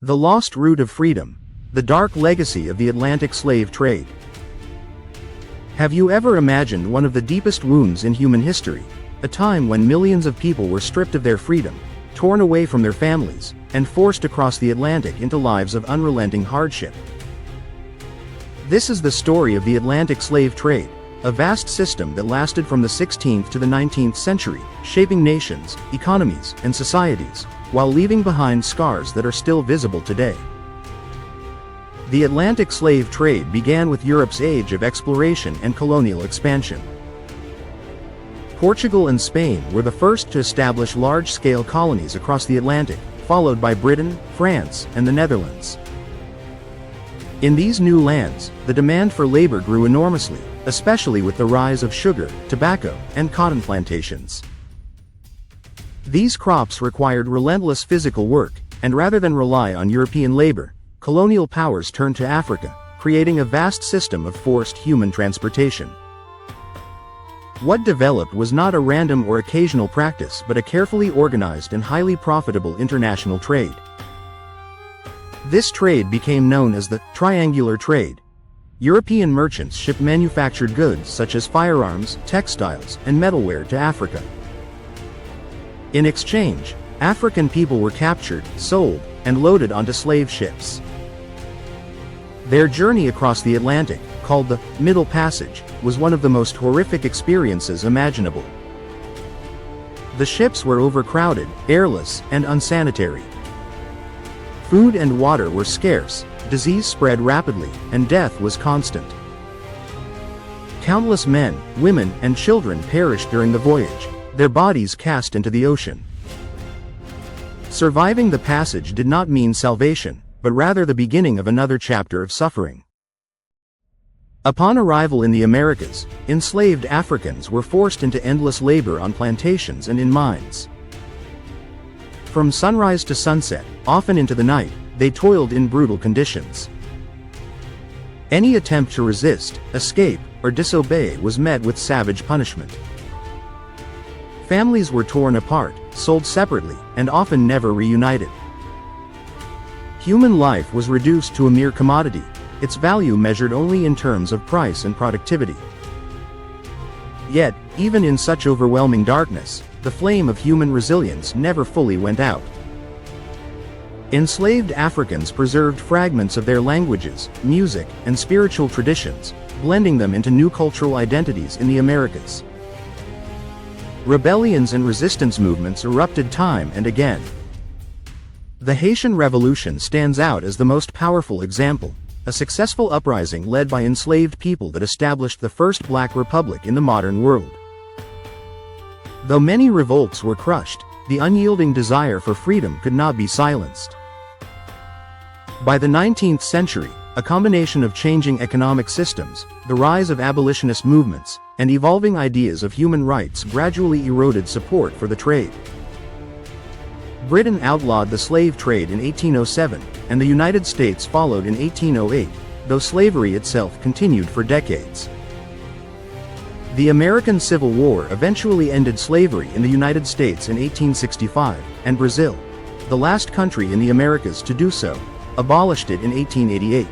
The Lost Route of Freedom, the dark legacy of the Atlantic slave trade. Have you ever imagined one of the deepest wounds in human history, a time when millions of people were stripped of their freedom, torn away from their families, and forced across the Atlantic into lives of unrelenting hardship? This is the story of the Atlantic slave trade, a vast system that lasted from the 16th to the 19th century, shaping nations, economies, and societies, while leaving behind scars that are still visible today. The Atlantic slave trade began with Europe's age of exploration and colonial expansion. Portugal and Spain were the first to establish large-scale colonies across the Atlantic, followed by Britain, France, and the Netherlands. In these new lands, the demand for labor grew enormously, especially with the rise of sugar, tobacco, and cotton plantations. These crops required relentless physical work, and rather than rely on European labor, colonial powers turned to Africa, creating a vast system of forced human transportation. What developed was not a random or occasional practice but a carefully organized and highly profitable international trade. This trade became known as the triangular trade. European merchants shipped manufactured goods such as firearms, textiles, and metalware to Africa. In exchange, African people were captured, sold, and loaded onto slave ships. Their journey across the Atlantic, called the Middle Passage, was one of the most horrific experiences imaginable. The ships were overcrowded, airless, and unsanitary. Food and water were scarce, disease spread rapidly, and death was constant. Countless men, women, and children perished during the voyage, their bodies cast into the ocean. Surviving the passage did not mean salvation, but rather the beginning of another chapter of suffering. Upon arrival in the Americas, enslaved Africans were forced into endless labor on plantations and in mines. From sunrise to sunset, often into the night, they toiled in brutal conditions. Any attempt to resist, escape, or disobey was met with savage punishment. Families were torn apart, sold separately, and often never reunited. Human life was reduced to a mere commodity, its value measured only in terms of price and productivity. Yet, even in such overwhelming darkness, the flame of human resilience never fully went out. Enslaved Africans preserved fragments of their languages, music, and spiritual traditions, blending them into new cultural identities in the Americas. Rebellions and resistance movements erupted time and again. The Haitian Revolution stands out as the most powerful example, a successful uprising led by enslaved people that established the first black republic in the modern world. Though many revolts were crushed, the unyielding desire for freedom could not be silenced. By the 19th century, a combination of changing economic systems, the rise of abolitionist movements, and evolving ideas of human rights gradually eroded support for the trade. Britain outlawed the slave trade in 1807, and the United States followed in 1808, though slavery itself continued for decades. The American Civil War eventually ended slavery in the United States in 1865, and Brazil, the last country in the Americas to do so, abolished it in 1888.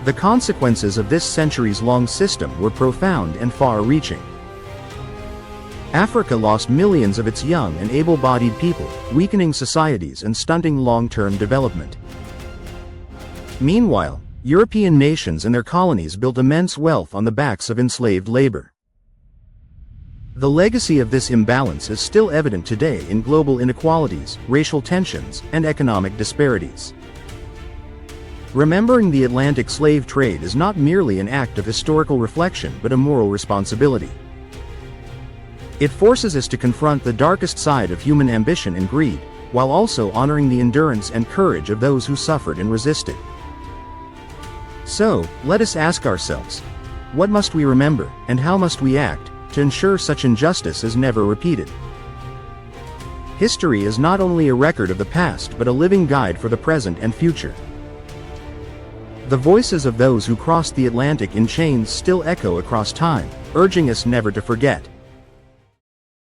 The consequences of this centuries-long system were profound and far-reaching. Africa lost millions of its young and able-bodied people, weakening societies and stunting long-term development. Meanwhile, European nations and their colonies built immense wealth on the backs of enslaved labor. The legacy of this imbalance is still evident today in global inequalities, racial tensions, and economic disparities. Remembering the Atlantic slave trade is not merely an act of historical reflection but a moral responsibility. It forces us to confront the darkest side of human ambition and greed, while also honoring the endurance and courage of those who suffered and resisted. So, let us ask ourselves, what must we remember, and how must we act, to ensure such injustice is never repeated? History is not only a record of the past but a living guide for the present and future. The voices of those who crossed the Atlantic in chains still echo across time, urging us never to forget.